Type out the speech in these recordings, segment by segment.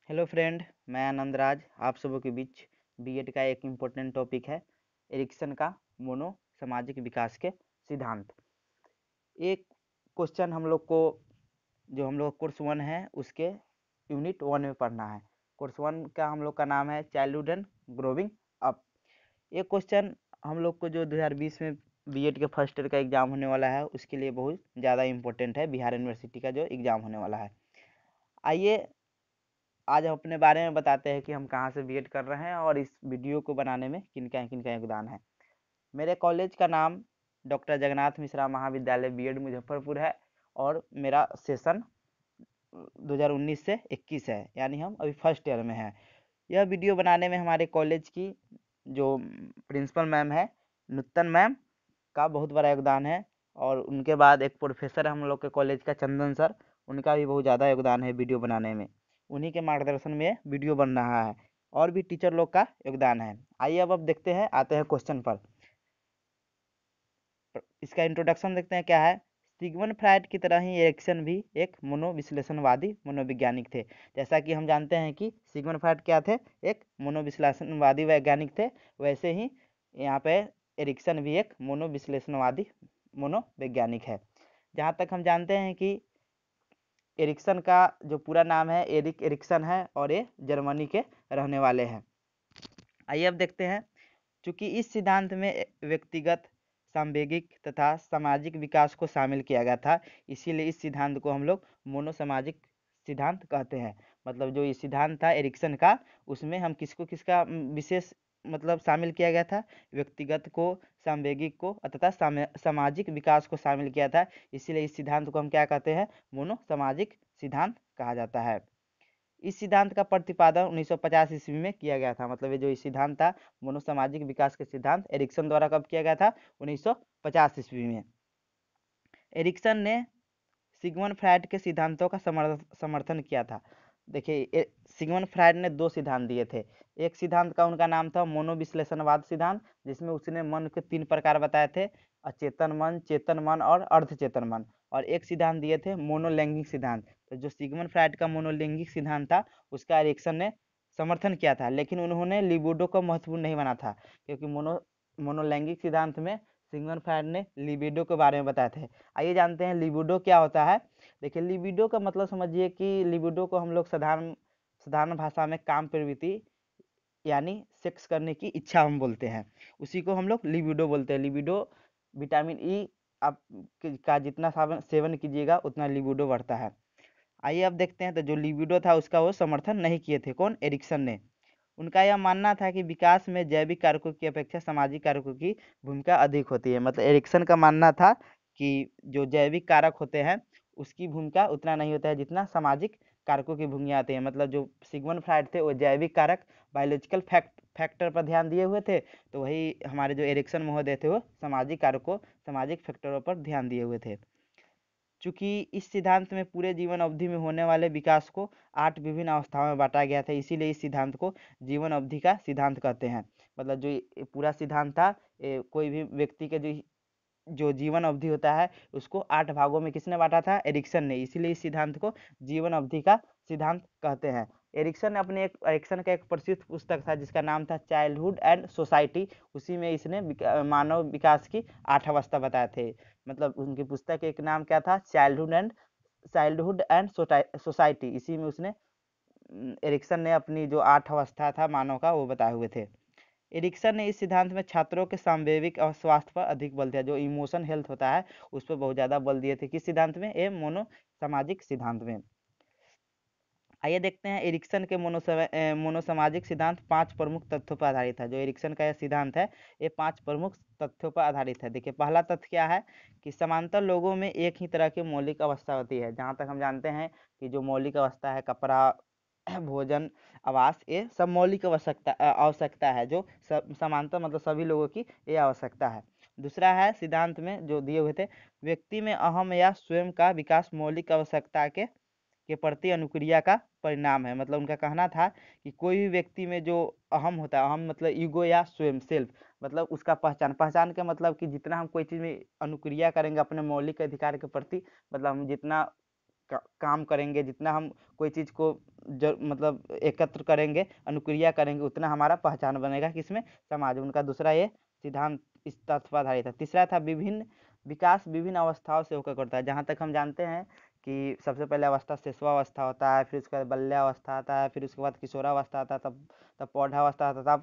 Hello friend, मैं आनंद राज आप सबों के बीच बीएड का एक इम्पोर्टेंट टॉपिक है एरिक्सन का मोनो सामाजिक विकास के सिद्धांत। एक क्वेश्चन हम लोग को जो हम लोग कोर्स 1 है उसके यूनिट 1 में पढ़ना है। कोर्स 1 का हम लोग का नाम है चाइल्डहुड एंड ग्रोविंग अप। ये क्वेश्चन हम लोग को जो 2020 में बीएड के फर्स्ट ईयर का एग्ज़ाम होने वाला है उसके लिए बहुत ज़्यादा इम्पोर्टेंट है। बिहार यूनिवर्सिटी का जो एग्ज़ाम होने वाला है। आइए आज हम अपने बारे में बताते हैं कि हम कहाँ से बीएड कर रहे हैं और इस वीडियो को बनाने में किनका योगदान है। मेरे कॉलेज का नाम डॉक्टर जगन्नाथ मिश्रा महाविद्यालय बीएड मुजफ्फरपुर है और मेरा सेशन 2019 से 21 है, यानी हम अभी फर्स्ट ईयर में हैं। यह वीडियो बनाने में हमारे कॉलेज की जो प्रिंसिपल मैम है नूतन मैम का बहुत बड़ा योगदान है, और उनके बाद एक प्रोफेसर है हम लोग के कॉलेज का चंदन सर, उनका भी बहुत ज़्यादा योगदान है वीडियो बनाने में। उन्हीं के मार्गदर्शन में वीडियो बन रहा है और भी टीचर लोग का योगदान है। आइए अब देखते हैं, आते हैं क्वेश्चन पर। इसका इंट्रोडक्शन देखते हैं क्या है। सिगमंड फ्रायड की तरह ही एरिक्सन भी एक मनोविश्लेषणवादी मनोवैज्ञानिक थे। जैसा कि हम जानते हैं कि सिगमंड फ्रायड क्या थे, एक मनोविश्लेषणवादी वैज्ञानिक थे, वैसे ही यहाँ पे एरिक्सन भी एक मनोविश्लेषणवादी मनोवैज्ञानिक है। जहाँ तक हम जानते हैं कि एरिक्सन का जो पूरा नाम है एरिक एरिक्सन है और ये जर्मनी के रहने वाले हैं। आइए अब देखते हैं। चूँकि इस सिद्धांत में व्यक्तिगत, सांवेगिक तथा सामाजिक विकास को शामिल किया गया था, इसीलिए इस सिद्धांत को हम लोग मोनोसामाजिक सिद्धांत कहते हैं। मतलब जो ये सिद्धांत था एरिक्सन का, उसमें हम किसका विशेष मतलब शामिल किया गया था, व्यक्तिगत को, सांवेगिक को तथा सामाजिक विकास को शामिल किया था। इसीलिए इस सिद्धांत को हम क्या कहते हैं, मोनोसामाजिक सिद्धांत कहा जाता है। इस सिद्धांत का प्रतिपादन 1950 ईस्वी में किया गया था। मतलब ये जो सिद्धांत था मनोसामाजिक विकास के सिद्धांत एरिक्सन द्वारा कब किया गया था, 1950 ईस्वी में। एरिक्सन ने सिगमंड फ्रायड के सिद्धांतों का समर्थन किया था। देखिए सिगमंड फ्रायड ने दो सिद्धांत दिए थे। एक सिद्धांत का उनका नाम था मनोविश्लेषणवाद सिद्धांत, जिसमें उसने मन के 3 प्रकार बताए थे, अचेतन मन, चेतन मन और अर्धचेतन मन। और एक सिद्धांत दिए थे मोनोलैंगिक सिद्धांत। तो जो सिगमंड फ्रायड का मोनोलैंगिक सिद्धांत था उसका एरिक्सन ने समर्थन किया था, लेकिन उन्होंने लिबिडो को महत्वपूर्ण नहीं माना था, क्योंकि मोनोलैंगिक सिद्धांत में सिगमंड फ्रायड ने लिबिडो के बारे में बताए थे। आइए जानते हैं लिबिडो क्या होता है। देखिए लिबिडो का मतलब समझिए कि लिबिडो को हम लोग साधारण साधारण भाषा में काम प्रवृत्ति यानी सेक्स करने की इच्छा हम बोलते हैं, उसी को हम लोग लिबिडो बोलते हैं। लिबिडो विटामिन ई आप का जितना सेवन कीजिएगा उतना लिबिडो बढ़ता है। आइए अब देखते हैं। तो जो लिबिडो था उसका वो समर्थन नहीं किए थे, कौन, एरिक्सन ने। उनका यह मानना था कि विकास में जैविक कारकों की अपेक्षा सामाजिक कारकों की भूमिका अधिक होती है। मतलब एरिक्सन का मानना था कि जो जैविक कारक होते हैं उसकी भूमिका उतना नहीं होता है जितना सामाजिक कारकों की भूमिका आती है। मतलब जो सिगमंड फ्रायड थे वो जैविक कारक, बायोलॉजिकल फैक्टर पर ध्यान दिए हुए थे, तो वही हमारे जो एरिक्सन महोदय थे वो सामाजिक कारकों, सामाजिक फैक्टरों पर ध्यान दिए हुए थे। चूँकि इस सिद्धांत में पूरे जीवन अवधि में होने वाले विकास को 8 विभिन्न अवस्थाओं में बांटा गया था, इसीलिए इस सिद्धांत को जीवन अवधि का सिद्धांत कहते हैं। मतलब जो ये पूरा सिद्धांत था, कोई भी व्यक्ति के जो जो जीवन अवधि होता है उसको 8 भागों में किसने बांटा था, एरिक्सन ने, इसीलिए इस सिद्धांत को जीवन अवधि का सिद्धांत कहते हैं। एरिक्सन का एक प्रसिद्ध पुस्तक था जिसका नाम था चाइल्डहुड एंड सोसाइटी, उसी में इसने मानव विकास की 8 अवस्था बताए थे। मतलब उनकी पुस्तक एक नाम क्या था, चाइल्डहुड एंड सोसाइटी, इसी में उसने एरिक्सन ने अपनी जो 8 अवस्था था मानव का वो बताए हुए थे। एरिक्सन ने इस सिद्धांत में छात्रों के सांवेगिक और स्वास्थ्य पर अधिक बल दिया, जो इमोशन हेल्थ होता है उस पर बहुत ज़्यादा बल दिए थे। किस सिद्धांत में, ये मोनोसामाजिक सिद्धांत में। आइए देखते हैं एरिक्सन के मोनोसामाजिक सिद्धांत 5 प्रमुख तथ्यों पर आधारित है। जो एरिक्सन का यह सिद्धांत है ये 5 प्रमुख तथ्यों पर आधारित है। देखिए पहला तथ्य क्या है कि समांतर लोगों में एक ही तरह की मौलिक अवस्था होती है। जहाँ तक हम जानते हैं कि जो मौलिक अवस्था है, कपड़ा, भोजन, आवास, ये सब मौलिक आवश्यकता है, जो समांतर मतलब सभी लोगों की ये आवश्यकता है। दूसरा है सिद्धांत में जो दिए हुए थे, व्यक्ति में अहम या स्वयं का विकास मौलिक आवश्यकता के प्रति अनुक्रिया का परिणाम है। मतलब उनका कहना था कि कोई भी व्यक्ति में जो अहम होता है, अहम मतलब ईगो या स्वयं सेल्फ, मतलब उसका पहचान का मतलब कि जितना हम कोई चीज़ में अनुक्रिया करेंगे अपने मौलिक अधिकार के प्रति, मतलब हम जितना काम करेंगे, जितना हम कोई चीज़ को मतलब एकत्र करेंगे, अनुक्रिया करेंगे, उतना हमारा पहचान बनेगा किसमें, समाज में। उनका दूसरा ये सिद्धांत इस तथ्य पर आधारित था। तीसरा था विभिन्न विकास विभिन्न अवस्थाओं से होकर करता है। जहाँ तक हम जानते हैं कि सबसे पहले अवस्था शिशुअवस्था होता है, फिर उसके बाद बाल्यावस्था आता है, फिर उसके बाद किशोरावस्था आता है, तब प्रौढ़ावस्था आता है,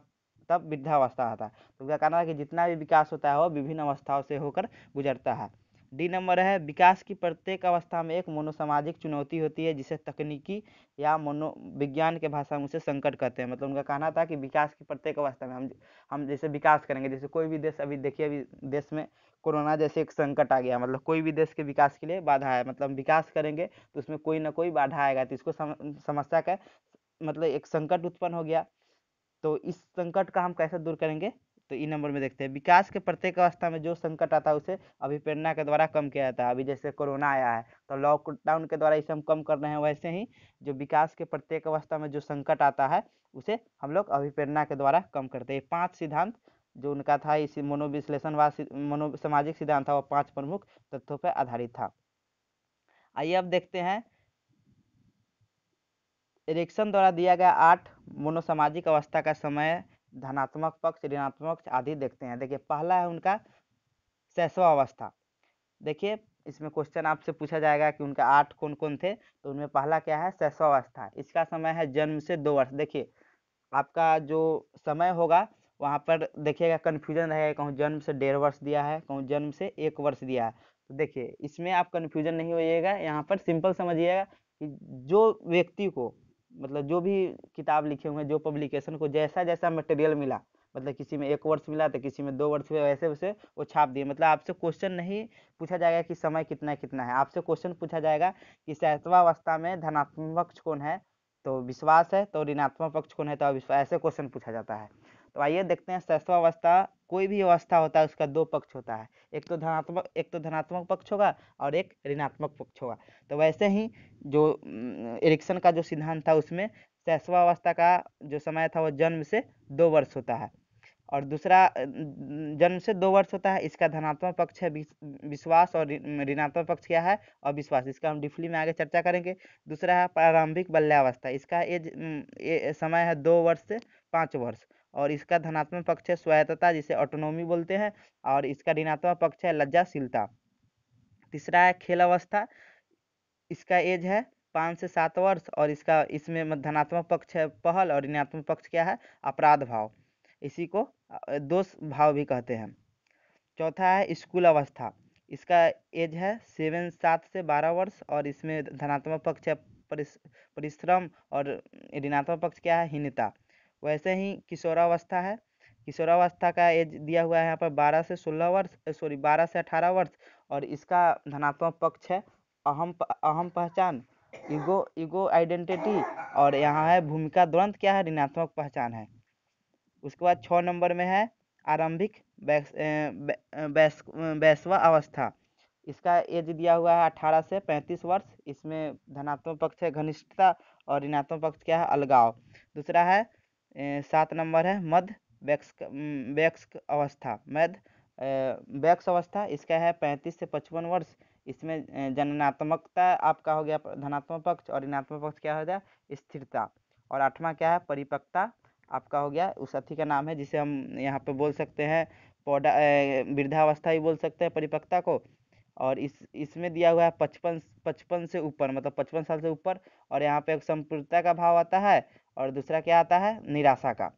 तब वृद्धावस्था आता है। तो उनका कहना है कि जितना भी विकास होता है वो विभिन्न अवस्थाओं से होकर गुजरता है। डी नंबर है विकास की प्रत्येक अवस्था में एक मनोसामाजिक चुनौती होती है, जिसे तकनीकी या मनोविज्ञान के भाषा में उसे संकट कहते हैं। मतलब उनका कहना था कि विकास की प्रत्येक अवस्था में हम जैसे विकास करेंगे, जैसे कोई भी देश, अभी देखिए अभी देश में कोरोना जैसे एक संकट आ गया, मतलब कोई भी देश के विकास के लिए बाधा है, मतलब विकास करेंगे तो उसमें कोई ना कोई बाधा आएगा, तो इसको समस्या का मतलब एक संकट उत्पन्न हो गया। तो इस संकट का हम कैसे दूर करेंगे, तो ई नंबर में देखते हैं विकास के प्रत्येक अवस्था में जो संकट आता है उसे अभिप्रेरणा के द्वारा कम किया जाता है। अभी जैसे कोरोना आया है तो लॉकडाउन के द्वारा इसे हम कम कर रहे हैं, वैसे ही जो विकास के प्रत्येक अवस्था में जो संकट आता है उसे हम लोग अभिप्रेरणा के द्वारा कम करते हैं। 5 सिद्धांत जो उनका था इस मनोविश्लेषणवाद मनोसामाजिक सिद्धांत था, वो 5 प्रमुख तत्वों पर आधारित था। आइए अब देखते हैं एरिक्सन द्वारा दिया गया 8 मनोसामाजिक अवस्था का समय, धनात्मक पक्ष, ऋणात्मक पक्ष आदि देखते हैं। देखिए पहला है उनका शैशव अवस्था। देखिए इसमें क्वेश्चन आपसे पूछा जाएगा कि उनका 8 कौन कौन थे, तो उनमें पहला क्या है, शैशव अवस्था। इसका समय है जन्म से 2 वर्ष। देखिए आपका जो समय होगा वहाँ पर देखिएगा कन्फ्यूजन रहेगा, कहूँ जन्म से 1.5 वर्ष दिया है, कहूँ जन्म से 1 वर्ष दिया है। तो देखिए इसमें आप कन्फ्यूजन नहीं होइएगा, यहाँ पर सिंपल समझिएगा कि जो व्यक्ति को मतलब जो भी किताब लिखे हुए हैं, जो पब्लिकेशन को जैसा जैसा मटेरियल मिला, मतलब किसी में 1 वर्ष मिला तो किसी में 2 वर्ष हुए, वैसे वैसे वो छाप दिए। मतलब आपसे क्वेश्चन नहीं पूछा जाएगा कि समय कितना कितना है, आपसे क्वेश्चन पूछा जाएगा कि शैशवावस्था में धनात्मक पक्ष कौन है, तो विश्वास है, तो ऋणात्मक पक्ष कौन है, तो अविश्वास। ऐसे क्वेश्चन पूछा जाता है। तो आइए देखते हैं शैशवावस्था, कोई भी अवस्था होता है उसका 2 पक्ष होता है, एक तो धनात्मक पक्ष होगा और एक ऋणात्मक पक्ष होगा। तो वैसे ही जो एरिक्सन का जो सिद्धांत था उसमें शैशवावस्था का जो समय था वो जन्म से 2 वर्ष होता है, और दूसरा जन्म से 2 वर्ष होता है। इसका धनात्मक पक्ष है विश्वास, और ऋणात्मक पक्ष क्या है, अविश्वास। इसका हम डीपली में आगे चर्चा करेंगे। दूसरा है प्रारंभिक बाल्यावस्था। इसका समय है 2 वर्ष से 5 वर्ष, और इसका धनात्मक पक्ष है स्वायत्तता, जिसे ऑटोनोमी बोलते हैं, और इसका ऋणात्मक पक्ष है लज्जाशीलता। तीसरा है खेल अवस्था। इसका एज है 5 से 7 वर्ष, और इसमें धनात्मक पक्ष है पहल, और ऋणात्मक पक्ष क्या है, अपराध भाव। इसी को दोष भाव भी कहते हैं। चौथा है स्कूल अवस्था। इसका एज है 7 से 12 वर्ष, और इसमें धनात्मक पक्ष है परिश्रम, और ऋणात्मक पक्ष क्या है, हीनता। वैसे ही किशोरावस्था है। किशोरावस्था का एज दिया हुआ है यहाँ पर 12 से 16 वर्ष, 12 से 18 वर्ष, और इसका धनात्मक पक्ष है अहम पहचान, ईगो आइडेंटिटी, और यहाँ है भूमिका द्वंद्व क्या है, ऋणात्मक पहचान है। उसके बाद 6 नंबर में है आरंभिक वैश्वा अवस्था। इसका एज दिया हुआ है 18 से 35 वर्ष। इसमें धनात्मक पक्ष है घनिष्ठता, और ऋणात्मक पक्ष क्या है, अलगाव। दूसरा है 7 नंबर है मध्य वयस्क अवस्था। वयस्क अवस्था इसका है 35 से 55 वर्ष। इसमें जननात्मकता आपका हो गया धनात्मक पक्ष, और ऋणात्मक पक्ष क्या हो गया, स्थिरता। और 8वां क्या है, परिपक्वता आपका हो गया उस अथी का नाम है, जिसे हम यहाँ पे बोल सकते हैं वृद्धावस्था ही बोल सकते हैं परिपक्वता को। और इसमें दिया हुआ है 55 से ऊपर, मतलब 55 साल से ऊपर, और यहाँ पे एक संपूर्णता का भाव आता है, और दूसरा क्या आता है, निराशा का।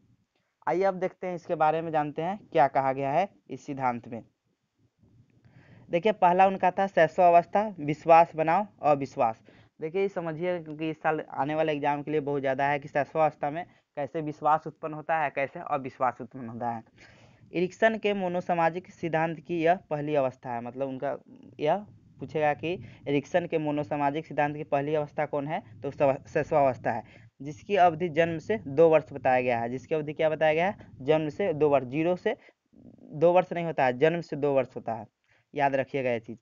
आइए अब देखते हैं इसके बारे में, जानते हैं क्या कहा गया है इस सिद्धांत में। देखिए पहला उनका था शैशवावस्था, विश्वास बनाओ अविश्वास। देखिए ये समझिए, क्योंकि इस साल आने वाले एग्जाम के लिए बहुत ज़्यादा है कि शैशवावस्था में कैसे विश्वास उत्पन्न होता है, कैसे अविश्वास उत्पन्न होता है। एरिक्सन के मोनोसामाजिक सिद्धांत की यह पहली अवस्था है। मतलब उनका यह पूछेगा कि एरिक्सन के मोनोसामाजिक सिद्धांत की पहली अवस्था कौन है, तो शैशवावस्था है, जिसकी अवधि जन्म से 2 वर्ष बताया गया है। जिसकी अवधि क्या बताया गया है, जन्म से 2 वर्ष, 0 से 2 वर्ष नहीं होता है, जन्म से 2 वर्ष होता है। याद रखिएगा ये चीज़।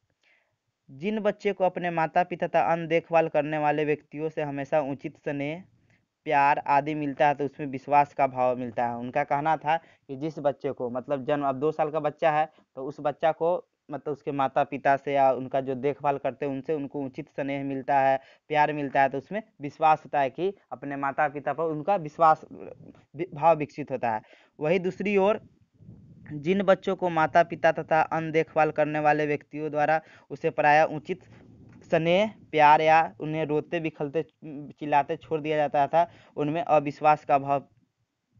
जिन बच्चे को अपने माता पिता तथा अन्य देखभाल करने वाले व्यक्तियों से हमेशा उचित स्नेह, प्यार आदि मिलता है, तो उसमें विश्वास का भाव मिलता है। उनका कहना था कि जिस बच्चे को मतलब जन्म, अब 2 साल का बच्चा है तो उस बच्चा को मतलब उसके माता पिता से या उनका जो देखभाल करते हैं उनसे उनको उचित स्नेह मिलता है, प्यार मिलता है, तो उसमें विश्वास होता है कि अपने माता पिता पर उनका विश्वास भाव विकसित होता है। वही दूसरी ओर जिन बच्चों को माता पिता तथा अन्य देखभाल करने वाले व्यक्तियों द्वारा उसे प्रायः उचित स्नेह प्यार या उन्हें रोते बिखरते चिल्लाते छोड़ दिया जाता था, उनमें अविश्वास का भाव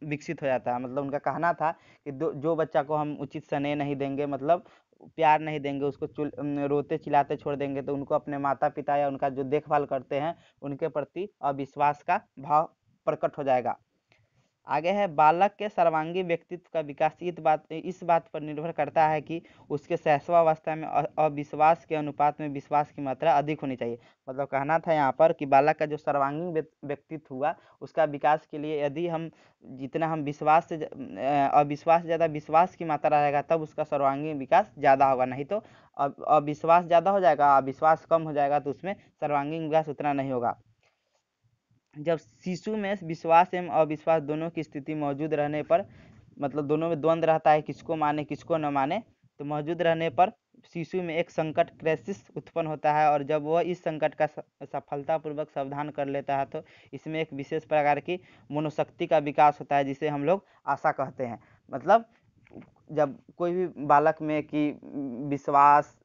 विकसित हो जाता है। मतलब उनका कहना था कि जो बच्चा को हम उचित स्नेह नहीं देंगे, मतलब प्यार नहीं देंगे, उसको रोते चिल्लाते छोड़ देंगे, तो उनको अपने माता पिता या उनका जो देखभाल करते हैं उनके प्रति अविश्वास का भाव प्रकट हो जाएगा। आगे है बालक के सर्वांगीण व्यक्तित्व का विकास इस बात पर निर्भर करता है कि उसके शैशवावस्था में अविश्वास के अनुपात में विश्वास की मात्रा अधिक होनी चाहिए। मतलब कहना था यहाँ पर कि बालक का जो सर्वांगीण व्यक्तित्व हुआ उसका विकास के लिए यदि हम जितना हम विश्वास से अविश्वास से ज़्यादा विश्वास की मात्रा रहेगा तब उसका सर्वांगीण विकास ज़्यादा होगा, नहीं तो अविश्वास ज़्यादा हो जाएगा, अविश्वास कम हो जाएगा तो उसमें सर्वांगीण विकास उतना नहीं होगा। जब शिशु में विश्वास एवं अविश्वास दोनों की स्थिति मौजूद रहने पर, मतलब दोनों में द्वंद्व रहता है, किसको माने किसको न माने, तो मौजूद रहने पर शिशु में एक संकट क्राइसिस उत्पन्न होता है, और जब वह इस संकट का सफलतापूर्वक समाधान कर लेता है तो इसमें एक विशेष प्रकार की मनोशक्ति का विकास होता है जिसे हम लोग आशा कहते हैं। मतलब जब कोई भी बालक में कि विश्वास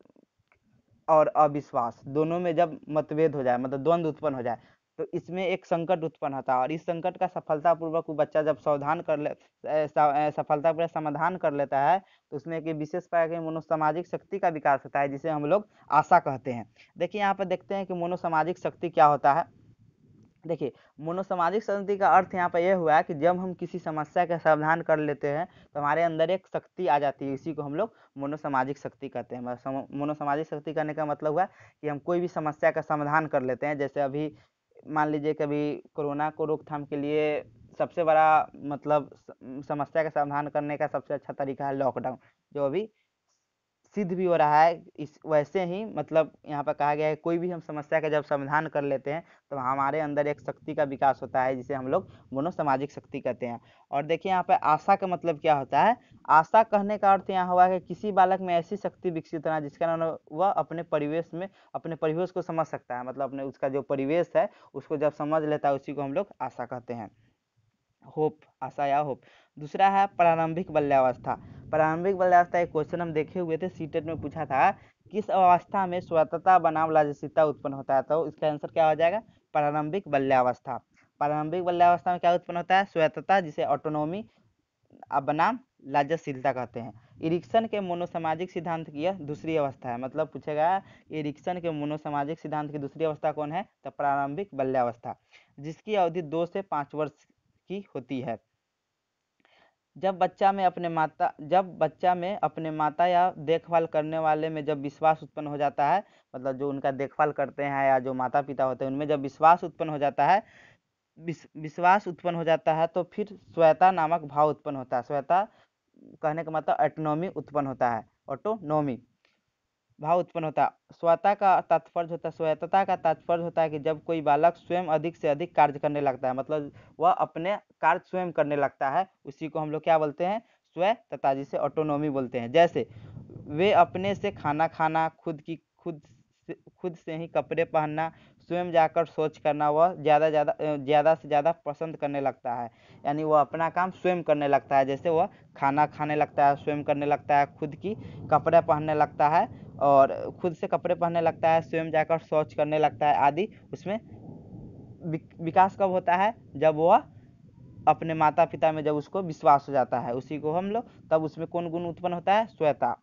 और अविश्वास दोनों में जब मतभेद हो जाए, मतलब द्वंद्व उत्पन्न हो जाए, तो इसमें एक संकट उत्पन्न होता है, और इस संकट का सफलतापूर्वक वो बच्चा जब सफलतापूर्वक समाधान कर लेता है तो उसमें एक विशेष प्रकार की मनोसामाजिक शक्ति का विकास होता है जिसे हम लोग आशा कहते हैं। देखिए यहाँ पर देखते हैं कि मनोसामाजिक शक्ति क्या होता है। देखिए मनोसामाजिक शक्ति का अर्थ यहाँ पर यह हुआ है कि जब हम किसी समस्या का समाधान कर लेते हैं तो हमारे अंदर एक शक्ति आ जाती है, इसी को हम लोग मनोसामाजिक शक्ति कहते हैं। मनोसामाजिक शक्ति करने का मतलब हुआ कि हम कोई भी समस्या का समाधान कर लेते हैं। जैसे अभी मान लीजिए कभी कोरोना को रोकथाम के लिए सबसे बड़ा मतलब समस्या का समाधान करने का सबसे अच्छा तरीका है लॉकडाउन, जो अभी सिद्ध भी हो रहा है। इस वैसे ही मतलब यहाँ पर कहा गया है कोई भी हम समस्या का जब समाधान कर लेते हैं तो हमारे अंदर एक शक्ति का विकास होता है जिसे हम लोग मनोसामाजिक शक्ति कहते हैं। और देखिए यहाँ पर आशा का मतलब क्या होता है। आशा कहने का अर्थ यहाँ हुआ कि किसी बालक में ऐसी शक्ति विकसित होना जिसके कारण वह अपने परिवेश में अपने परिवेश को समझ सकता है, मतलब अपने उसका जो परिवेश है उसको जब समझ लेता है उसी को हम लोग आशा कहते हैं। होप, आशा या होप। दूसरा है प्रारंभिक बाल्यावस्था। प्रारंभिक बाल्यावस्था एक क्वेश्चन हम देखे हुए थे, सीटेट में पूछा था किस अवस्था में स्वतंत्रता बनाम लालसिता उत्पन्न होता है, तो इसका आंसर क्या हो जाएगा, प्रारंभिक बाल्यावस्था। प्रारंभिक बाल्यावस्था में क्या उत्पन्न होता है, स्वतंत्रता जिसे ऑटोनॉमी बनाम लालचशीलता कहते हैं। इरिक्सन के मनोसामाजिक सिद्धांत की यह दूसरी अवस्था है। मतलब पूछेगा इरिक्सन के मनोसामाजिक सिद्धांत की दूसरी अवस्था कौन है, तो प्रारंभिक बाल्यावस्था, जिसकी अवधि 2 से 5 वर्ष की होती है। जब बच्चा में अपने माता या देखभाल करने वाले में जब विश्वास उत्पन्न हो जाता है, मतलब जो उनका देखभाल करते हैं या जो माता पिता होते हैं उनमें जब विश्वास उत्पन्न हो जाता है, विश्वास उत्पन्न हो जाता है तो फिर स्वायत्ता नामक भाव उत्पन्न होता है। स्वायत्ता कहने का मतलब ऑटोनॉमी उत्पन्न होता है, ऑटोनॉमी भाव उत्पन्न होता है। स्वायत्तता का तात्पर्य होता है कि जब कोई बालक स्वयं अधिक से अधिक कार्य करने लगता है, मतलब वह अपने कार्य स्वयं करने लगता है, उसी को हम लोग क्या बोलते हैं, स्वायत्तता, जिसे ऑटोनॉमी बोलते हैं। जैसे वे अपने से खाना खाना, खुद से ही कपड़े पहनना, स्वयं जाकर शौच करना वह ज़्यादा से ज़्यादा पसंद करने लगता है। यानी वह अपना काम स्वयं करने लगता है, जैसे वह खाना खाने लगता है, स्वयं करने लगता है, खुद की कपड़े पहनने लगता है, और खुद से कपड़े पहनने लगता है, स्वयं जाकर शौच करने लगता है आदि। उसमें विकास कब होता है, जब वह अपने माता पिता में जब उसको विश्वास हो जाता है, उसी को हम लोग तब उसमें कौन गुण उत्पन्न होता है, स्वायत्ता।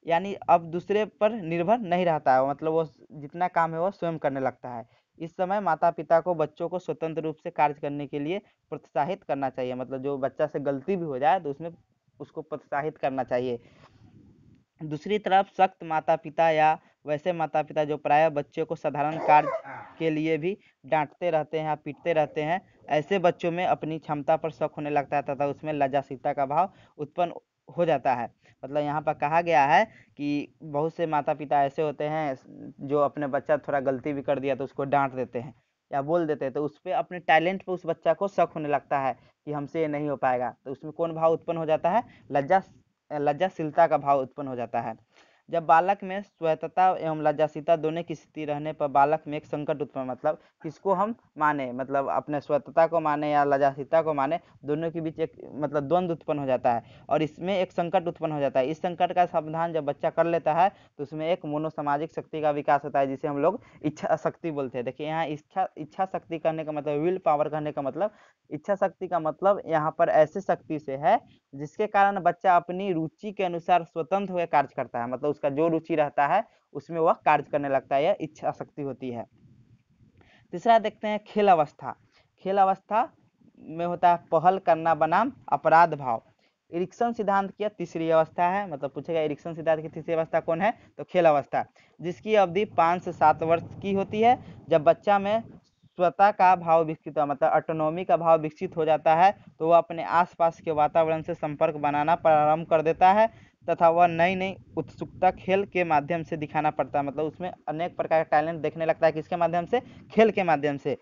यानी अब दूसरे पर निर्भर नहीं रहता है, मतलब वो जितना काम है वो स्वयं करने लगता है। इस समय माता पिता को बच्चों को स्वतंत्र रूप से कार्य करने के लिए प्रोत्साहित करना चाहिए। मतलब जो बच्चा से गलती भी हो जाए तो उसमें उसको प्रोत्साहित करना चाहिए। दूसरी तरफ सख्त माता पिता या वैसे माता पिता जो प्रायः बच्चों को साधारण कार्य के लिए भी डांटते रहते हैं या पीटते रहते हैं, ऐसे बच्चों में अपनी क्षमता पर शक होने लगता है तथा उसमें लज्जाशीलता का भाव उत्पन्न हो जाता है। मतलब यहाँ पर कहा गया है कि बहुत से माता पिता ऐसे होते हैं जो अपने बच्चा थोड़ा गलती भी कर दिया तो उसको डांट देते हैं या बोल देते हैं, तो उस पर अपने टैलेंट पे उस बच्चा को शक होने लगता है कि हमसे ये नहीं हो पाएगा, तो उसमें कौन भाव उत्पन्न हो जाता है, लज्जाशीलता का भाव उत्पन्न हो जाता है। जब बालक में स्वायत्तता एवं लज्जाशीलता दोनों की स्थिति रहने पर बालक में एक संकट उत्पन्न, मतलब किसको हम माने, मतलब अपने स्वायत्तता को माने या लज्जाशीलता को माने, दोनों के बीच एक मतलब द्वंद्व उत्पन्न हो जाता है और इसमें एक संकट उत्पन्न हो जाता है। इस संकट का समाधान जब बच्चा कर लेता है तो उसमें एक मनोसामाजिक शक्ति का विकास होता है, जिसे हम लोग इच्छा शक्ति बोलते हैं। देखिए यहाँ इच्छा शक्ति करने का मतलब, विल पावर करने का मतलब, इच्छा शक्ति का मतलब यहाँ पर ऐसी शक्ति से है जिसके कारण बच्चा अपनी रुचि के अनुसार स्वतंत्र होकर कार्य करता है, मतलब उसका जो रुचि रहता है उसमें वह कार्य करने लगता है, यह इच्छा शक्ति होती है। तीसरा देखते हैं खेल अवस्था। खेल अवस्था में होता है पहल करना बनाम अपराध भाव। इरिक्सन सिद्धांत की तीसरी अवस्था है, मतलब पूछेगा इरिक्सन सिद्धांत की तीसरी अवस्था कौन है, तो खेल अवस्था, जिसकी अवधि 5 से 7 वर्ष की होती है। जब बच्चा में स्वतः का भाव विकसित हो, मतलब ऑटोनॉमी का भाव विकसित हो जाता है, तो वह अपने आसपास के वातावरण से संपर्क बनाना प्रारंभ कर देता है तथा वह नई नई उत्सुकता खेल के माध्यम से दिखाना पड़ता है, मतलब उसमें अनेक प्रकार का टैलेंट देखने लगता है, किसके माध्यम से, खेल के माध्यम से।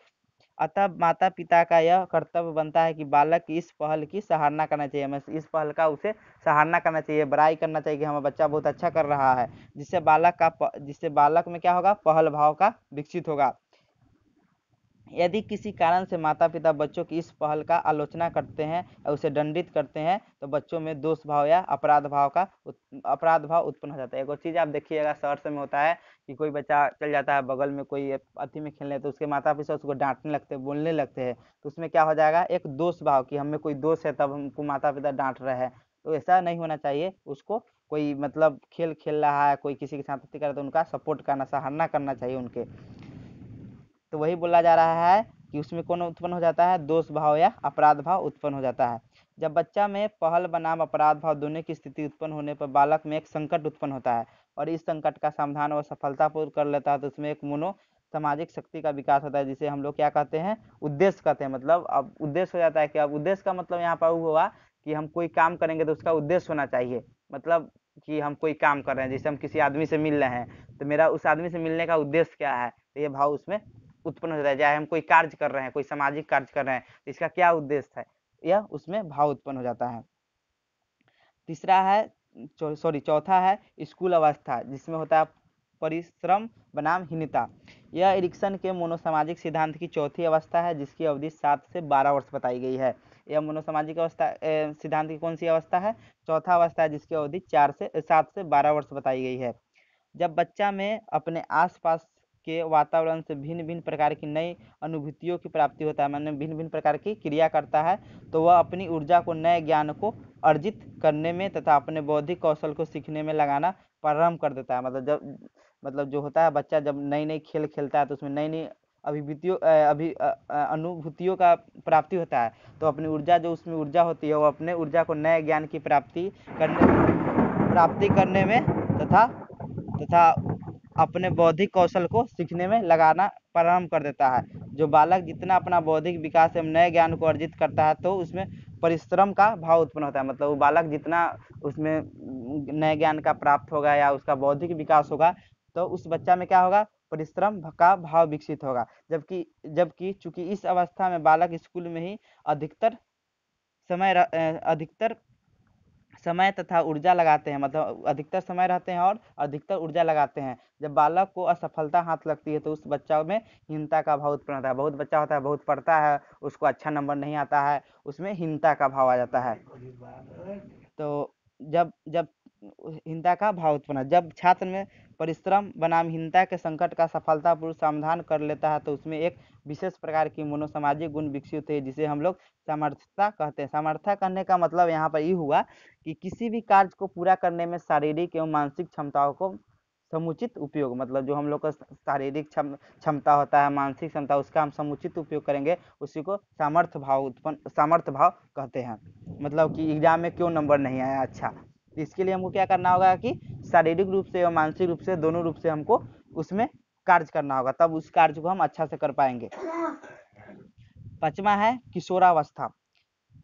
अतः माता पिता का यह कर्तव्य बनता है कि बालक की इस पहल की सराहना करना चाहिए, मतलब इस पहल का उसे सराहना करना चाहिए, बड़ाई करना चाहिए कि हमारा बच्चा बहुत अच्छा कर रहा है, जिससे बालक में क्या होगा, पहल भाव का विकसित होगा। यदि किसी कारण से माता पिता बच्चों की इस पहल का आलोचना करते हैं और उसे दंडित करते हैं तो बच्चों में दोष भाव या अपराध भाव उत्पन्न हो जाता है। एक और चीज़ आप देखिएगा, शहर में होता है कि कोई बच्चा चल जाता है बगल में कोई अति में खेलने, तो उसके माता पिता उसको डांटने लगते हैं, बोलने लगते हैं, तो उसमें क्या हो जाएगा, एक दोष भाव कि हमें कोई दोष है तब हमको माता पिता डांट रहे हैं। तो ऐसा नहीं होना चाहिए, उसको कोई मतलब खेल खेल रहा है, कोई किसी के साथ अति कर रहा है तो उनका सपोर्ट करना, सराहना करना चाहिए उनके। तो वही बोला जा रहा है कि उसमें कौन उत्पन्न हो जाता है, दोष भाव या अपराध भाव उत्पन्न हो जाता है। जब बच्चा में पहल बनाम अपराध भाव दोनों की स्थिति उत्पन्न होने पर बालक में एक संकट उत्पन्न होता है और इस संकट का समाधान वह सफलतापूर्वक कर लेता है, तो उसमें एक सामाजिक शक्ति का विकास होता है, जिसे हम लोग क्या कहते हैं, उद्देश्य कहते हैं। मतलब अब उद्देश्य हो जाता है कि अब उद्देश्य का मतलब यहाँ पर वो हुआ कि हम कोई काम करेंगे तो उसका उद्देश्य होना चाहिए, मतलब कि हम कोई काम कर रहे हैं, जैसे हम किसी आदमी से मिल रहे हैं तो मेरा उस आदमी से मिलने का उद्देश्य क्या है, तो ये भाव उसमें उत्पन्न हो जाता है। चाहे हम कोई कार्य कर रहे हैं, कोई सामाजिक कार्य कर रहे हैं, इसका क्या उद्देश्य है, यह उसमें भाव उत्पन्न हो जाता है। तीसरा है चौथा है स्कूल अवस्था, जिसमें होता है परिश्रम बनाम हीनता। यह इरिक्सन के मनोसामाजिक सिद्धांत की चौथी अवस्था है, जिसकी अवधि 7 से 12 वर्ष बताई गई है। यह मनोसामाजिक अवस्था सिद्धांत की कौन सी अवस्था है, चौथा अवस्था है, जिसकी अवधि 7 से 12 वर्ष बताई गई है। जब बच्चा में अपने आसपास के वातावरण से भिन्न भिन्न प्रकार की नई अनुभूतियों की प्राप्ति होता है, माने भिन्न भिन्न प्रकार की क्रिया करता है, तो वह अपनी ऊर्जा को नए ज्ञान को अर्जित करने में तथा अपने बौद्धिक कौशल को सीखने में लगाना प्रारंभ कर देता है। मतलब जो होता है, बच्चा जब नई नई खेल खेलता है तो उसमें नई नई अनुभूतियों का प्राप्ति होता है, तो अपनी ऊर्जा जो उसमें ऊर्जा होती है वो अपने ऊर्जा को नए ज्ञान की प्राप्ति करने में तथा अपने बौद्धिक कौशल को सीखने में लगाना प्रारंभ कर देता है। जो बालक जितना अपना बौद्धिक विकास एवं नए ज्ञान को अर्जित करता है तो उसमें परिश्रम का भाव उत्पन्न होता है, मतलब वो बालक जितना उसमें नए ज्ञान का प्राप्त होगा या उसका बौद्धिक विकास होगा तो उस बच्चा में क्या होगा, परिश्रम का भाव विकसित होगा। जबकि चूंकि इस अवस्था में बालक स्कूल में ही अधिकतर समय तथा ऊर्जा लगाते हैं, मतलब अधिकतर समय रहते हैं और अधिकतर ऊर्जा लगाते हैं। जब बालक को असफलता हाथ लगती है तो उस बच्चा में हीनता का भाव उत्पन्न होता है। बहुत बच्चा होता है, बहुत पढ़ता है, उसको अच्छा नंबर नहीं आता है, उसमें हीनता का भाव आ जाता है। तो जब जब हीनता का भाव उत्पन्न, जब छात्र में परिश्रम बनाम हीनता के संकट का सफलतापूर्वक समाधान कर लेता है तो उसमें एक विशेष प्रकार की मनोसामाजिक गुण विकसित है, जिसे हम लोग सामर्थ्यता कहते हैं। सामर्थ्य करने का मतलब यहाँ पर ये हुआ कि किसी भी कार्य को पूरा करने में शारीरिक एवं मानसिक क्षमताओं को समुचित उपयोग, मतलब जो हम लोग का शारीरिक क्षमता होता है, मानसिक क्षमता, उसका हम समुचित उपयोग करेंगे, उसी को सामर्थ्य भाव कहते हैं। मतलब कि एग्जाम में क्यों नंबर नहीं आया अच्छा, इसके लिए हमको क्या करना होगा कि शारीरिक रूप से और मानसिक रूप से, दोनों रूप से हमको उसमें कार्य करना होगा, तब उस कार्य को हम अच्छा से कर पाएंगे। पांचवा है किशोरावस्था,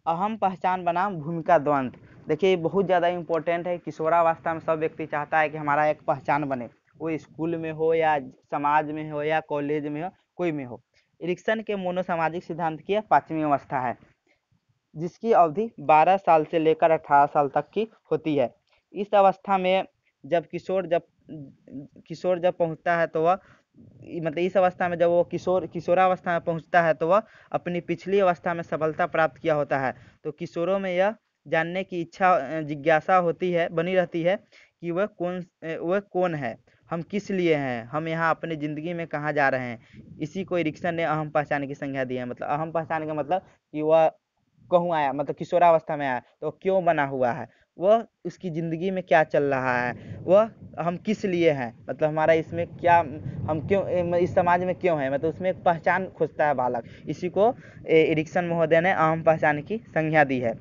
अहम पहचान बनाम भूमिका द्वंद। देखिए बहुत ज़्यादा इम्पोर्टेंट है। किशोरावस्था में सब व्यक्ति चाहता है कि हमारा एक पहचान बने, वो स्कूल में हो या समाज में हो या कॉलेज में हो, कोई में हो। इरिक्सन के मनोसामाजिक सिद्धांत की 5वीं अवस्था है, जिसकी अवधि 12 साल से लेकर 18 साल तक की होती है। इस अवस्था में जब किशोर जब पहुंचता है तो वह मतलब इस अवस्था में जब वो किशोरावस्था में पहुंचता है तो वह अपनी पिछली अवस्था में सफलता प्राप्त किया होता है। तो किशोरों में यह जानने की इच्छा जिज्ञासा होती है, बनी रहती है कि वह कौन है, हम किस लिए हैं, हम यहाँ अपनी ज़िंदगी में कहाँ जा रहे हैं। इसी को एरिक्सन ने अहम पहचान की संज्ञा दी है। मतलब अहम पहचान का मतलब कि वह कहूँ आया, मतलब किशोरावस्था में आया तो क्यों बना हुआ है, वह उसकी ज़िंदगी में क्या चल रहा है, वह हम किस लिए हैं, मतलब हमारा इसमें क्या, हम क्यों इस समाज में क्यों हैं, मतलब उसमें एक पहचान खोजता है बालक। इसी को एरिक्सन महोदय ने अहम पहचान की संज्ञा दी है।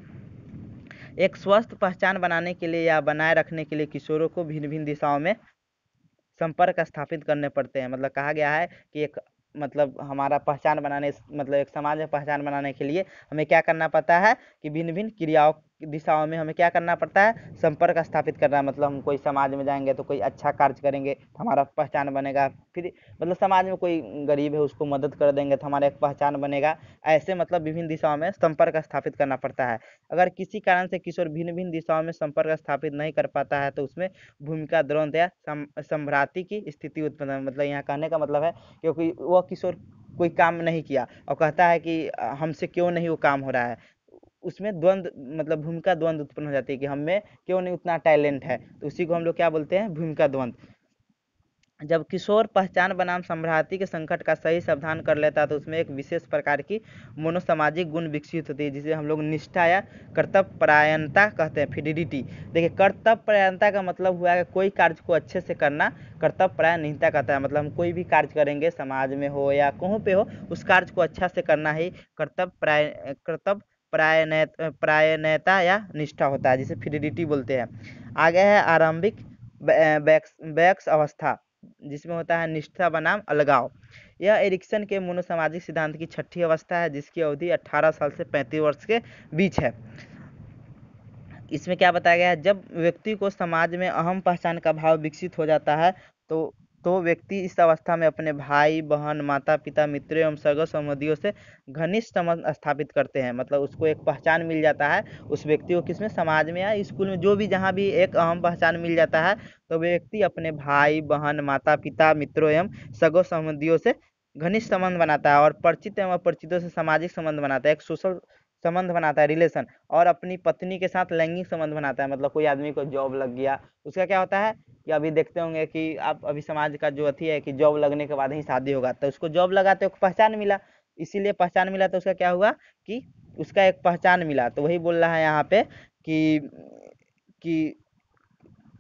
एक स्वस्थ पहचान बनाने के लिए या बनाए रखने के लिए किशोरों को भिन्न भिन्न दिशाओं में संपर्क स्थापित करने पड़ते हैं। मतलब कहा गया है कि एक मतलब हमारा पहचान बनाने, मतलब एक समाज में पहचान बनाने के लिए हमें क्या करना पड़ता है कि भिन्न भिन्न क्रियाओं दिशाओं में हमें क्या करना पड़ता है, संपर्क स्थापित करना है। मतलब हम कोई समाज में जाएंगे तो कोई अच्छा कार्य करेंगे तो हमारा पहचान बनेगा, फिर मतलब समाज में कोई गरीब है उसको मदद कर देंगे तो हमारा एक पहचान बनेगा। ऐसे मतलब विभिन्न दिशाओं में संपर्क स्थापित करना पड़ता है। अगर किसी कारण से किशोर भिन्न भिन्न दिशाओं में संपर्क स्थापित नहीं कर पाता है तो उसमें भूमिका द्वंद्व या संभ्रांति की स्थिति उत्पन्न, मतलब यहाँ कहने का मतलब है क्योंकि वह किशोर कोई काम नहीं किया और कहता है कि हमसे क्यों नहीं वो काम हो रहा है, उसमें द्वंद्व, मतलब भूमिका द्वंद्व उत्पन्न हो जाती है कि हम में क्यों नहीं उतना टैलेंट है, तो उसी को हम लोग क्या बोलते हैं, भूमिका द्वंद्व। जब किशोर पहचान बनाम संभ्रांति के संकट का सही सावधान कर लेता है तो उसमें एक विशेष प्रकार की मनोसामाजिक गुण विकसित होती है जिसे हम लोग निष्ठा या कर्तव्य परायणता कहते हैं, फिडिलिटी। देखिए कर्तव्य परायणता का मतलब हुआ है कि कोई कार्य को अच्छे से करना, कर्तव्य परायणता कहता है। मतलब हम कोई भी कार्य करेंगे समाज में हो या कहीं पे हो, उस कार्य को अच्छा से करना ही कर्तव्य परायणता या निष्ठा होता है, जिसे फिडिलिटी बोलते हैं। आगे है आरंभिक बैक्स अवस्था, जिसमें होता है निष्ठा बनाम अलगाव। यह एरिक्सन के मनोसामाजिक सिद्धांत की छठी अवस्था है जिसकी अवधि 18 साल से 35 वर्ष के बीच है। इसमें क्या बताया गया है, जब व्यक्ति को समाज में अहम पहचान का भाव विकसित हो जाता है तो व्यक्ति इस अवस्था में अपने भाई बहन माता पिता मित्र एवं सगे संबंधियों से घनिष्ठ संबंध स्थापित करते हैं। मतलब उसको एक पहचान मिल जाता है उस व्यक्ति को, किसमें, समाज में या स्कूल में, जो भी जहाँ भी एक अहम पहचान मिल जाता है तो व्यक्ति अपने भाई बहन माता पिता मित्रों एवं सगे संबंधियों से घनिष्ठ संबंध बनाता है और परिचित एवं अपरिचितों से सामाजिक संबंध बनाता है, एक सोशल संबंध बनाता है, रिलेशन। और अपनी पत्नी के साथ लैंगिक संबंध बनाता है। मतलब कोई आदमी को जॉब लग गया, उसका क्या होता है कि अभी देखते होंगे कि आप अभी समाज का जो अथी है कि जॉब लगने के बाद ही शादी होगा, तो उसको जॉब लगाते हुए पहचान मिला, इसीलिए पहचान मिला तो उसका क्या हुआ कि उसका एक पहचान मिला। तो वही बोल रहा है यहाँ पे कि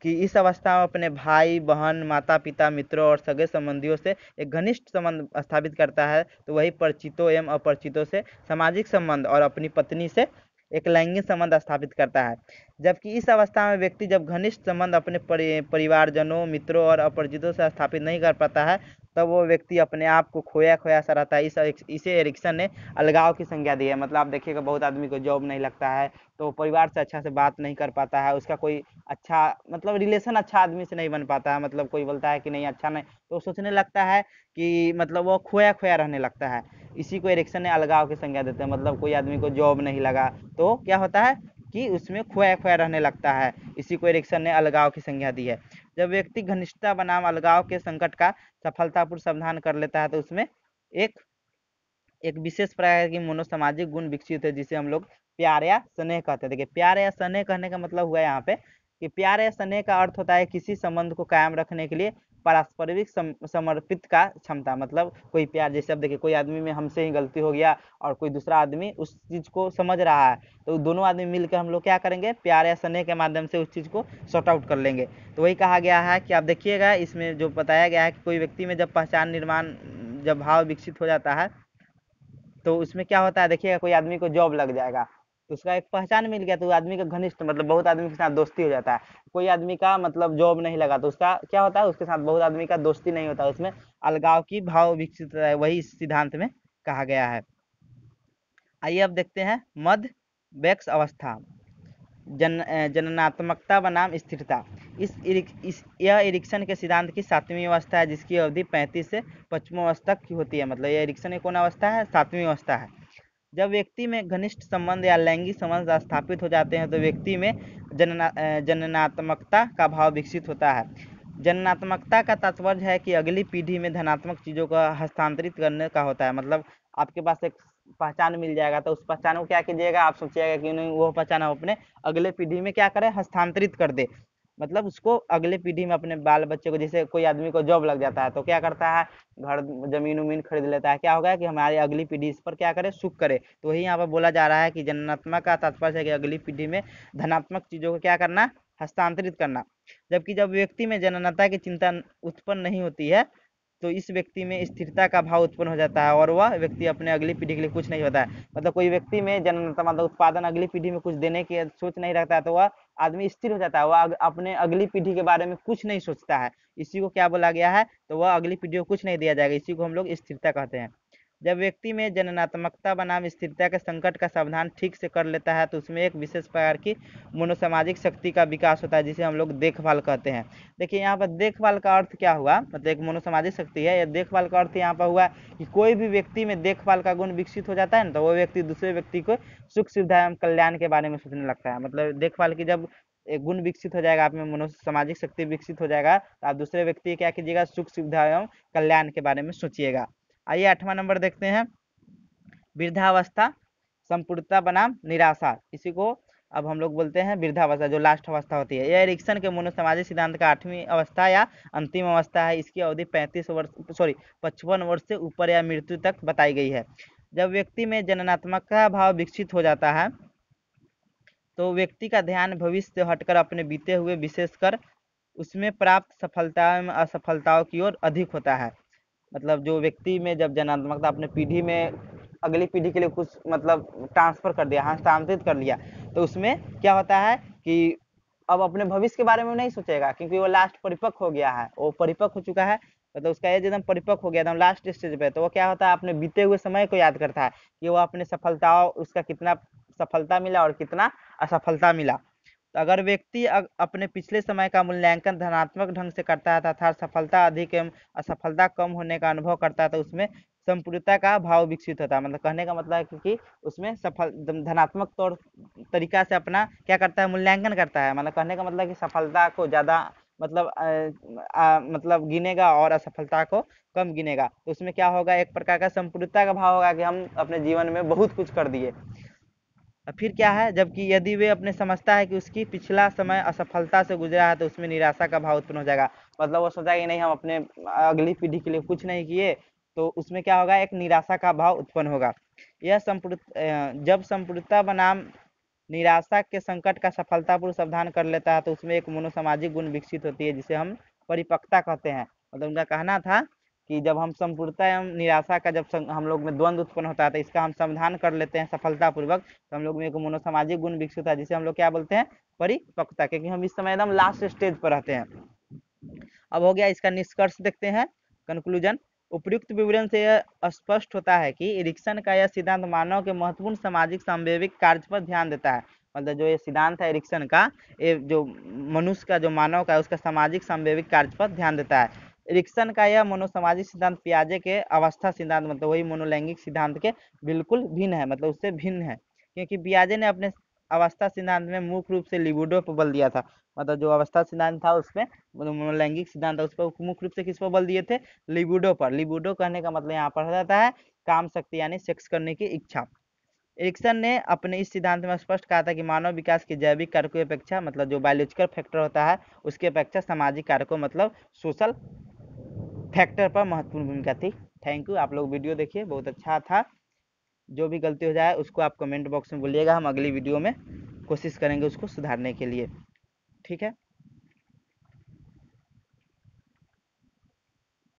कि इस अवस्था में अपने भाई बहन माता पिता मित्रों और सगे संबंधियों से एक घनिष्ठ संबंध स्थापित करता है, तो वही परिचितों एवं अपरिचितों से सामाजिक संबंध और अपनी पत्नी से एक लैंगिक संबंध स्थापित करता है। जबकि इस अवस्था में व्यक्ति जब घनिष्ठ संबंध अपने परिवारजनों मित्रों और अपरिचितों से स्थापित नहीं कर पाता है तब वो व्यक्ति अपने आप को खोया खोया सा रहता है। इसे एरिक्सन ने अलगाव की संज्ञा दी है। मतलब आप देखिएगा बहुत आदमी को जॉब नहीं लगता है तो परिवार से अच्छा से बात नहीं कर पाता है, उसका कोई अच्छा मतलब रिलेशन अच्छा आदमी से नहीं बन पाता है, मतलब कोई बोलता है कि नहीं अच्छा नहीं, तो सोचने लगता है कि मतलब वो खोया खोया रहने लगता है। इसी को एरिक्सन ने अलगाव की संज्ञा देते हैं। मतलब कोई आदमी को जॉब नहीं लगा तो क्या होता है कि उसमें खोया खोया रहने लगता है, इसी को एरिक्सन ने अलगाव की संज्ञा दी है। जब व्यक्ति घनिष्ठता बनाम अलगाव के संकट का सफलतापूर्वक समाधान कर लेता है तो उसमें एक एक विशेष प्रकार की मनोसामाजिक गुण विकसित है जिसे हम लोग प्यार या स्नेह कहते हैं। देखिए प्यार या स्नेह कहने का मतलब हुआ यहाँ पे कि प्यार या स्नेह का अर्थ होता है किसी संबंध को कायम रखने के लिए पारस्परिक समर्पित का क्षमता। मतलब कोई प्यार, जैसे अब देखिए कोई आदमी में हमसे ही गलती हो गया और कोई दूसरा आदमी उस चीज को समझ रहा है तो दोनों आदमी मिलकर हम लोग क्या करेंगे, प्यार या स्नेह के माध्यम से उस चीज को सॉर्ट आउट कर लेंगे। तो वही कहा गया है कि आप देखिएगा इसमें जो बताया गया है कि कोई व्यक्ति में जब पहचान निर्माण, जब भाव विकसित हो जाता है तो उसमें क्या होता है, देखिएगा कोई आदमी को जॉब लग जाएगा तो उसका एक पहचान मिल गया तो आदमी का घनिष्ठ, मतलब बहुत आदमी के साथ दोस्ती हो जाता है। कोई आदमी का मतलब जॉब नहीं लगा तो उसका क्या होता है, उसके साथ बहुत आदमी का दोस्ती नहीं होता, उसमें अलगाव की भाव विकसित होता है, वही इस सिद्धांत में कहा गया है। आइए अब देखते हैं मध्य बैक्स अवस्था, जननात्मकता बनाम स्थिरता। यह एरिक्सन के सिद्धांत की 7वीं अवस्था है जिसकी अवधि 35 से 55 वर्ष तक की होती है। मतलब यह एरिक्सन की कौन अवस्था है, 7वीं अवस्था है। जब व्यक्ति में घनिष्ठ संबंध या लैंगिक संबंध स्थापित हो जाते हैं तो व्यक्ति में जननात्मकता का भाव विकसित होता है। जननात्मकता का तात्पर्य है कि अगली पीढ़ी में धनात्मक चीज़ों का हस्तांतरित करने का होता है। मतलब आपके पास एक पहचान मिल जाएगा तो उस पहचान को क्या कीजिएगा, आप सोचिएगा कि नहीं वो पहचान हम अपने अगले पीढ़ी में क्या करें, हस्तांतरित कर दे। मतलब उसको अगले पीढ़ी में अपने बाल बच्चे को, जैसे कोई आदमी को जॉब लग जाता है तो क्या करता है, घर जमीन उमीन खरीद लेता है। क्या होगा कि हमारी अगली पीढ़ी इस पर क्या करे, सुख करे। तो वही यहाँ पर बोला जा रहा है कि जननात्मक का तात्पर्य है कि अगली पीढ़ी में धनात्मक चीज़ों को क्या करना, हस्तांतरित करना। जबकि जब व्यक्ति में जननता की चिंता उत्पन्न नहीं होती है तो इस व्यक्ति में स्थिरता का भाव उत्पन्न हो जाता है और वह व्यक्ति अपने अगली पीढ़ी के लिए कुछ नहीं होता है। मतलब कोई व्यक्ति में जननता मतलब उत्पादन अगली पीढ़ी में कुछ देने की सोच नहीं रखता है तो वह आदमी स्थिर हो जाता है, वह अपने अगली पीढ़ी के बारे में कुछ नहीं सोचता है। इसी को क्या बोला गया है, तो वह अगली पीढ़ी को कुछ नहीं दिया जाएगा। इसी को हम लोग स्थिरता कहते हैं। जब व्यक्ति में जननात्मकता बनाम स्थिरता के संकट का समाधान ठीक से कर लेता है तो उसमें एक विशेष प्रकार की मनोसामाजिक शक्ति का विकास होता है जिसे हम लोग देखभाल कहते हैं। देखिए यहाँ पर देखभाल का अर्थ क्या हुआ, मतलब एक मनोसामाजिक शक्ति है। यह देखभाल का अर्थ यहाँ पर हुआ कि कोई भी व्यक्ति में देखभाल का गुण विकसित हो जाता है ना तो वो व्यक्ति दूसरे व्यक्ति को सुख सुविधा एवं कल्याण के बारे में सोचने लगता है। मतलब देखभाल की जब एक गुण विकसित हो जाएगा, आप में मनोसामाजिक शक्ति विकसित हो जाएगा तो आप दूसरे व्यक्ति क्या कीजिएगा, सुख सुविधा एवं कल्याण के बारे में सोचिएगा। आइए 8वां नंबर देखते हैं, वृद्धावस्था संपूर्णता बनाम निराशा। इसी को अब हम लोग बोलते हैं वृद्धावस्था, जो लास्ट अवस्था होती है। यह एरिक्सन के मनोसामाजिक सिद्धांत का 8वीं अवस्था या अंतिम अवस्था है। इसकी अवधि 55 वर्ष से ऊपर या मृत्यु तक बताई गई है। जब व्यक्ति में जननात्मक का भाव विकसित हो जाता है तो व्यक्ति का ध्यान भविष्य से हटकर अपने बीते हुए, विशेषकर उसमें प्राप्त सफलता एवं असफलताओं की ओर अधिक होता है। मतलब जो व्यक्ति में जब जननात्मकता अपने पीढ़ी में अगली पीढ़ी के लिए कुछ मतलब ट्रांसफर कर दिया, हस्तांतरित कर लिया, तो उसमें क्या होता है कि अब अपने भविष्य के बारे में नहीं सोचेगा क्योंकि वो लास्ट परिपक्व हो गया है, वो परिपक्व हो चुका है। मतलब उसका एज एकदम परिपक्व हो गया, एकदम लास्ट स्टेज पे। तो वो क्या होता है, अपने बीते हुए समय को याद करता है कि वो अपने सफलताओं, उसका कितना सफलता मिला और कितना असफलता मिला। तो अगर व्यक्ति अपने पिछले समय का मूल्यांकन धनात्मक ढंग से करता है तथा सफलता अधिक एवं असफलता कम होने का अनुभव करता है तो उसमें संपूर्णता का भाव विकसित होता है। मतलब कहने का मतलब है कि उसमें सफल धनात्मक तौर तरीका से अपना क्या करता है, मूल्यांकन करता है। मतलब कहने का मतलब कि सफलता को ज़्यादा मतलब मतलब गिनेगा और असफलता को कम गिनेगा। तो उसमें क्या होगा, एक प्रकार का संपूर्णता का भाव होगा कि हम अपने जीवन में बहुत कुछ कर दिए। फिर क्या है, जबकि यदि वे अपने समझता है कि उसकी पिछला समय असफलता से गुजरा है तो उसमें निराशा का भाव उत्पन्न हो जाएगा। मतलब वो सोचा कि नहीं हम अपने अगली पीढ़ी के लिए कुछ नहीं किए, तो उसमें क्या होगा, एक निराशा का भाव उत्पन्न होगा। यह जब संपूर्णता बनाम निराशा के संकट का सफलतापूर्वक समाधान कर लेता है तो उसमें एक मनोसामाजिक गुण विकसित होती है जिसे हम परिपक्वता कहते हैं। मतलब उनका कहना था कि जब हम संपूर्णता एवं निराशा का जब हम लोग में द्वंद्व उत्पन्न होता है तो इसका हम समाधान कर लेते हैं सफलतापूर्वक, तो हम लोग में एक मनोसामाजिक गुण विकसित होता है जिसे हम लोग क्या बोलते हैं, परिपक्वता। क्योंकि हम इस समय एकदम लास्ट स्टेज पर रहते हैं। अब हो गया, इसका निष्कर्ष देखते हैं, कंक्लूजन। उपयुक्त विवरण से यह स्पष्ट होता है कि एरिक्सन का यह सिद्धांत मानव के महत्वपूर्ण सामाजिक सांवेगिक कार्य पर ध्यान देता है। मतलब जो ये सिद्धांत है एरिक्सन का, ये जो मनुष्य का, जो मानव का, उसका सामाजिक सांवेगिक कार्य पर ध्यान देता है। एरिक्सन का यह मनोसामाजिक सिद्धांत पियाजे के अवस्था सिद्धांत, मतलब वही मनोलैंगिक सिद्धांत के बिल्कुल भिन्न है, मतलब उससे भिन्न है। क्योंकि पियाजे ने अपने अवस्था सिद्धांत में मुख्य रूप से लिबिडो पर बल दिया था। मतलब जो अवस्था सिद्धांत था उसमें, मनोलैंगिक सिद्धांत था, उस पर मुख्य रूप से किस पर बल दिए थे, लिबिडो पर। लिबिडो कहने का मतलब यहाँ पर हो जाता है काम शक्ति, यानी सेक्स करने की इच्छा। एरिक्सन ने अपने इस सिद्धांत में स्पष्ट कहा था कि मानव विकास के जैविक कारकों की अपेक्षा, मतलब जो बायोलॉजिकल फैक्टर होता है उसकी अपेक्षा सामाजिक कारकों, मतलब सोशल फैक्टर पर महत्वपूर्ण भूमिका थी। थैंक यू, आप लोग वीडियो देखिए, बहुत अच्छा था। जो भी गलती हो जाए उसको आप कमेंट बॉक्स में बोलिएगा, हम अगली वीडियो में कोशिश करेंगे उसको सुधारने के लिए। ठीक है।